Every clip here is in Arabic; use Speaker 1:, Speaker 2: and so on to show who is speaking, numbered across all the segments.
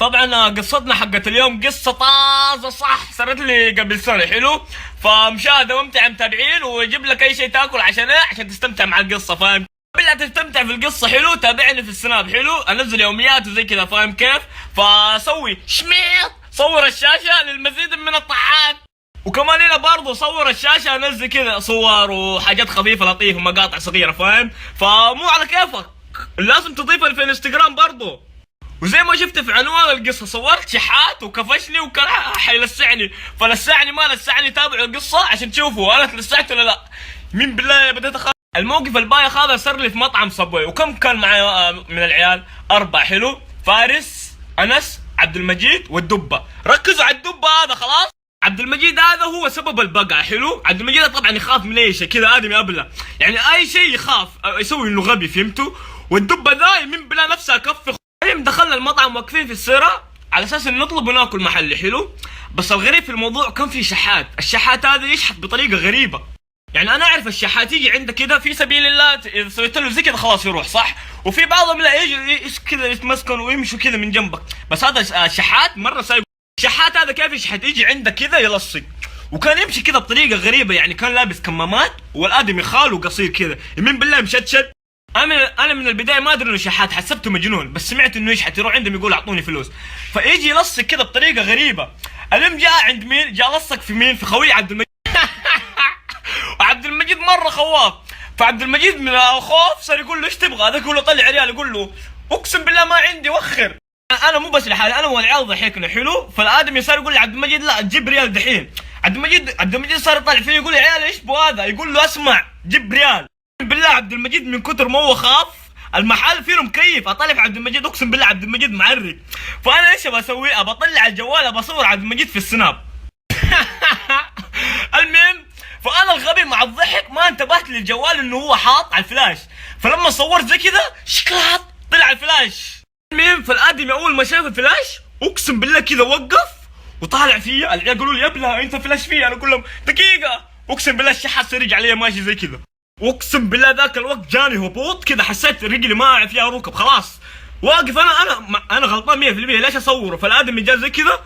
Speaker 1: طبعا قصتنا حقت اليوم قصة طازة صح، صارت لي قبل سنة. حلو، فمشاهدة ممتعة متابعين، ويجيب لك اي شيء تاكل عشان ايه؟ عشان تستمتع مع القصة، فاهم؟ بالله تستمتع في القصة. حلو، تابعني في السناب. حلو، انزل يوميات وزي كذا، فاهم كيف؟ فسوي شميط، صور الشاشة للمزيد من الطاعات. وكمان هنا برضو صور الشاشة، انزل كذا صور وحاجات خفيفة لطيفة، مقاطع صغيرة، فاهم؟ فمو على كيفك، لازم تضيفها في الانستغرام برضو. وزي ما شفت في عنوان القصة، صورت شحات وكفشني وكان حيلسعني، فلسعني ما لسعني. تابعوا القصة عشان تشوفوا انا تلسعت ولا لا. مين بالله بديت اخاف. الموقف البايخ هذا صار لي في مطعم صبوي، وكم كان معي من العيال؟ 4. حلو، فارس، انس، عبد المجيد والدبة. ركزوا على الدبة هذا خلاص. عبد المجيد هذا هو سبب البقعة. حلو، عبد المجيد طبعا يخاف من اي شيء كذا، ادمي ابله، يعني اي شيء يخاف يسوي انه غبي، فهمتوا؟ والدبة ذا من بلا نفسها كف. دخلنا المطعم واقفين في السيرة على اساس ان نطلب وناكل محلي. حلو، بس الغريب في الموضوع كان في شحات. الشحات هذا يشحت بطريقة غريبة. يعني انا اعرف الشحات يجي عندك كذا في سبيل الله، اذا سويت له زي كذا خلاص يروح، صح؟ وفي بعضهم لا يجي كذا يتمسكن ويمشوا كذا من جنبك. بس هذا الشحات مرة سايق. الشحات هذا كيف يشحت؟ يجي عندك كذا يلصق، وكان يمشي كذا بطريقة غريبة. يعني كان لابس كمامات، والادمي خاله قصير كذا، يمين بالله مشتشت. انا من البدايه ما ادري انه شحات، حسبته مجنون، بس سمعت انه يشحت يروح عندهم يقول اعطوني فلوس، فيجي يلصق كذا بطريقه غريبه. المهم جاء عند مين؟ جاء لصق في مين؟ في خوي عبد المجيد. وعبد المجيد مره خواف، فعبد المجيد من الخوف صار يقول له ايش تبغى؟ هذا يقول له طلع ريال، يقول له اقسم بالله ما عندي، وخر. انا مو بس لحالي، انا والعيال ضحكنا. حلو، فالادمي صار يقول لعبد المجيد لا تجيب ريال دحين. عبد المجيد صار يطلع فيه يقول يا عيال ايش بو هذا؟ يقول له اسمع جيب ريال. بالله عبد المجيد من كثر ما هو خاف، المحل فيه مكيف، اطالع في عبد المجيد اقسم بالله عبد المجيد معرق. فانا ايش بسوي؟ بطلع الجوال بصور عبد المجيد في السناب. المهم فانا الغبي مع الضحك ما انتبهت للجوال انه هو حاط على الفلاش، فلما صورت زي كذا شكلات طلع الفلاش. المهم فالادمي اول ما شاف الفلاش اقسم بالله كذا وقف وطالع فيا. العيال يقولوا لي يبلها انت فلاش فيا، انا اقول لهم دقيقه. اقسم بالله الشحات رجع علي ماشي زي كذا. اقسم بالله ذاك الوقت جاني هبوط كذا، حسيت رجلي ما فيها ركب خلاص. واقف انا غلطان 100%، ليش اصوره؟ فالادمي جاء زي كذا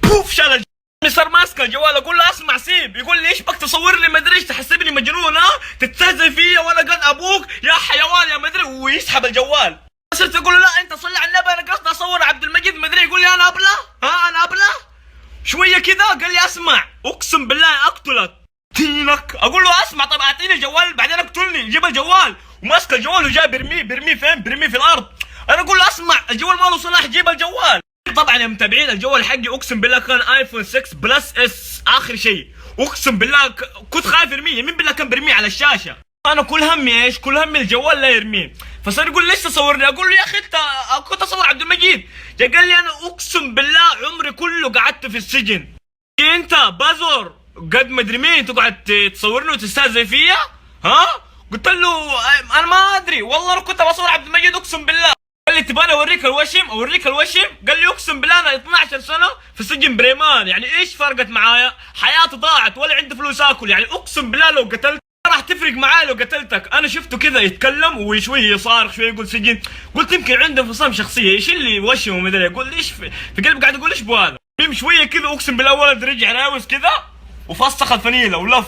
Speaker 1: بوف شال الجوال، صار ماسك الجوال. اقول له اسمع سيب، يقول لي ايش بك تصور لي ما ادري ايش، تحسبني مجنون ها؟ تستهزئ فيا وانا قد ابوك يا حيوان يا ما ادري، ويسحب الجوال. صرت اقول له لا انت صلي على النبي، انا قصدي اصور عبد المجيد ما ادري. يقول لي انا ابله، ها انا ابله شويه كذا. قال لي اسمع اقسم بالله اقتلك تينك. اقول له اسمع طب اعطيني الجوال بعدين اقتلني. جيب الجوال، وماسك الجوال وجاي برميه فين؟ برميه في الارض. انا اقول له اسمع الجوال ما له صلاح، جيب الجوال. طبعا يا متابعين الجوال حقي اقسم بالله كان ايفون 6 بلس اس اخر شيء. اقسم بالله كنت خايف ارميه، مين بالله كان برميه على الشاشه. انا كل همي ايش؟ كل همي الجوال لا يرميه. فصار يقول ليش تصورني؟ اقول له يا اخي انت كنت اصور عبد المجيد. قال لي انا اقسم بالله عمري كله قعدت في السجن، انت بازور قد ما ادري مين تقعد تصورني وتستهزئ فيا؟ ها؟ قلت له انا ما ادري والله، انا كنت بصور عبد المجيد اقسم بالله. قال لي تبغاني اوريك الوشم؟ اوريك الوشم؟ قال لي اقسم بالله انا 12 سنه في سجن بريمان، يعني ايش فرقت معايا؟ حياتي ضاعت ولا عندي فلوس اكل، يعني اقسم بالله لو قتلت راح تفرق معايا لو قتلتك. انا شفته كذا يتكلم وشويه يصارخ شويه يقول سجن، قلت يمكن عنده انفصام شخصيه، ايش اللي وشم وما ادري. يقول ليش في قلبي قاعد اقول ايش بو هذا. شويه كذا اقسم بالله ولد رجع راوس كذا وفسخ الفنيله ولف.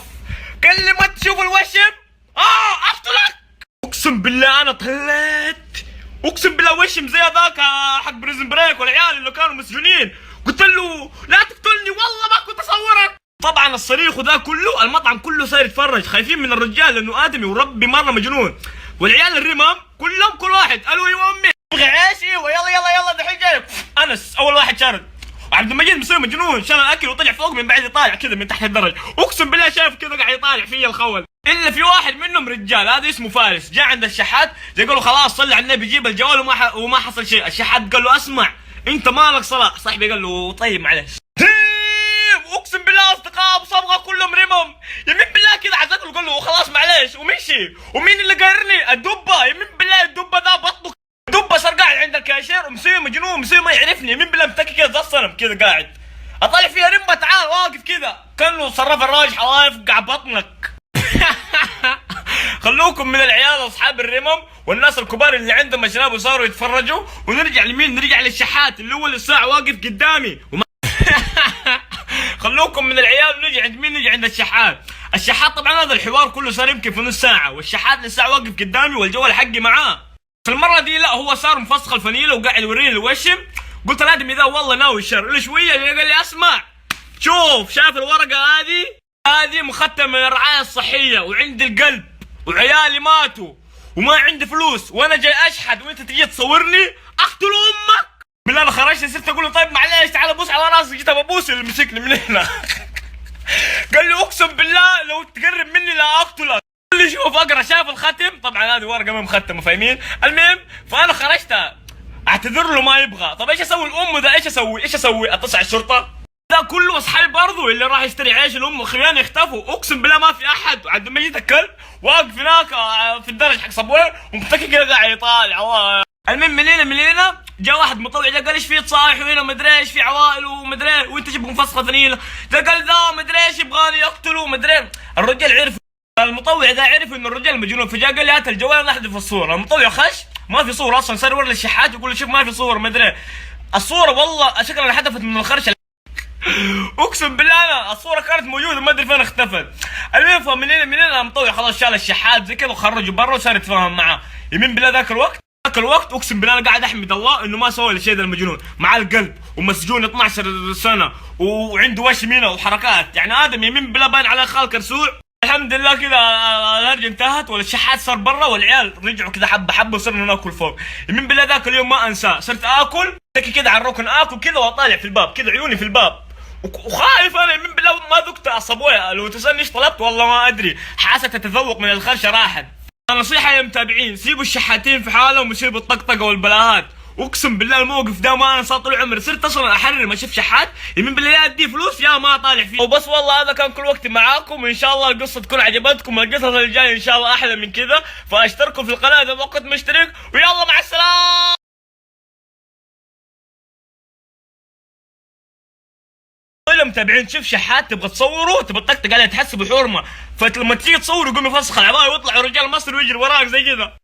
Speaker 1: قال لي ما تشوف الوشم؟ اقتلك. اقسم بالله انا طلعت، اقسم بالله وشم زي هذاك حق بريزن بريك والعيال اللي كانوا مسجونين. قلت له لا تقتلني والله ما كنت اصورك. طبعا الصريخ وذا كله المطعم كله صاير يتفرج، خايفين من الرجال لانه ادمي وربي مره مجنون. والعيال الرمم كلهم كل واحد قالوا ايوه امي ابغى عيش، ايوه يلا يلا يلا دحين جاي. انس اول واحد شارد، عبد المجيد مسوي مجنون شال الاكل وطلع فوق من بعد يطالع كذا من تحت الدرج. اقسم بالله شايف كذا قاعد يطالع فيا الخول. الا في واحد منهم رجال هذا اسمه فارس، جاء عند الشحات يقول له خلاص صلي على النبي جيب الجوال وما حصل شيء. الشحات قال له اسمع انت مالك صلاح. صاحبي قال له طيب معلش. اقسم بالله اصدقاء صبغه كلهم رمم، يمين بالله كذا عزت له قال له خلاص معلش ومشي. ومين اللي قارني؟ الدبه، يمين بالله الدبه ذا بطنه. الدبه صار قاعد عند الكاشير ومسوي مجنون، مسوي ما يعرفني، يمين بالله متكي كذا زي الصنم كذا قاعد. اطالع فيها رمبه تعال واقف كذا كانه صرف الراجح الله يفقع بطنك. خلوكم من العيال اصحاب الرمم والناس الكبار اللي عندهم اشراب وصاروا يتفرجوا، ونرجع لمين؟ نرجع للشحات اللي هو الساعه واقف قدامي خلوكم من العيال ونجي عند مين؟ نجي عند الشحات. الشحات طبعا هذا الحوار كله صار يمكن في نص ساعه، والشحات لسه واقف قدامي والجوال حقي معاه. في المره دي لا، هو صار مفسخ الفنيله وقاعد يوريني الوشم. قلت الادمي ذا والله ناوي الشر. له شويه قال لي اسمع، شوف شايف الورقه هذه مختمه من الرعايه الصحيه، وعندي القلب وعيالي ماتوا وما عندي فلوس وانا جاي اشحد، وانت تجي تصورني اقتل امك. بالله انا خرجت صرت اقول له طيب معلش تعال بوس على راسي، جيت ببوس اللي مسكني من هنا قال لي اقسم بالله لو تقرب مني لا اقتلك. قال لي شوف اقرا، شايف الختم؟ طبعا هذه ورقه ما مختمه فاهمين. المهم فانا خرجت اعتذر له ما يبغى. طب ايش اسوي الام ده؟ ايش اسوي؟ اتصل على الشرطه؟ ده كله اصحابي برضه اللي راح يشتري عيش الام وخيانه اختفوا، اقسم بالله ما في احد. وعند ما جيت الكلب واقف هناك في الدرج حق صبوي ومتكي كده قاعد يطالع. المهم من هنا جاء واحد مطوع ده قال ايش في تصايح هنا مدري ايش، في عوائل ومدري ايه، وانت جيب مفسخه ثنيله. ده قال ذا مدري ايش يبغاني يقتله مدري. الرجال عرف، المطوع ده عرف انه الرجال مجنون، فجاء قال لي هات الجوال انا احذف الصوره. المطوع خش ما في صوره اصلا، صار يوري للشحات يقول له شوف ما في صوره مدري. الصوره والله شكلها انحذفت من الخرش اقسم بالله انا الصوره كانت موجوده ما ادري فين اختفت. المهم فمن هنا المطوع خلاص شال الشحات زي كذا وخرجه برا وصار يتفاهم معاه. يمين بالله ذاك الوقت اقسم بالله انا قاعد احمد الله انه ما سوى الشيء ذا المجنون، مع القلب ومسجون 12 سنه وعنده وشم هنا وحركات، يعني ادم يمين بالله باين على خال كرسوع. الحمد لله كذا الهرجه انتهت والشحات صار برا والعيال رجعوا كذا حبه وصرنا ناكل فوق. يمين بالله ذاك اليوم ما انساه، صرت اكل كذا على الركن اكل كذا واطالع في الباب كذا عيوني في الباب وخايف انا. يمين بالله ما ذقت الصبويه، لو تسالني ايش طلبت والله ما ادري، حاسه التذوق من الخرشه راحت. نصيحه يا متابعين، سيبوا الشحاتين في حالهم وسيبوا الطقطقه والبلاهات. اقسم بالله الموقف ده ما انساه طول عمري، صرت اصلا احرر ما اشوف شحات يمين بالله يا اديه فلوس يا ما طالع فيه. وبس والله هذا كان كل وقتي معاكم، ان شاء الله القصه تكون عجبتكم، القصص الجايه ان شاء الله احلى من كذا، فاشتركوا في القناه اذا ما كنت مشترك، ويلا مع السلامه. متابعين شوف شحات تبغى تصوره تبغى تطقطق عليه تحسبه حرمه، فلما تيجي تصور يقوم يفسخ العبايه ويطلع رجال مصر ويجري وراك زي كذا.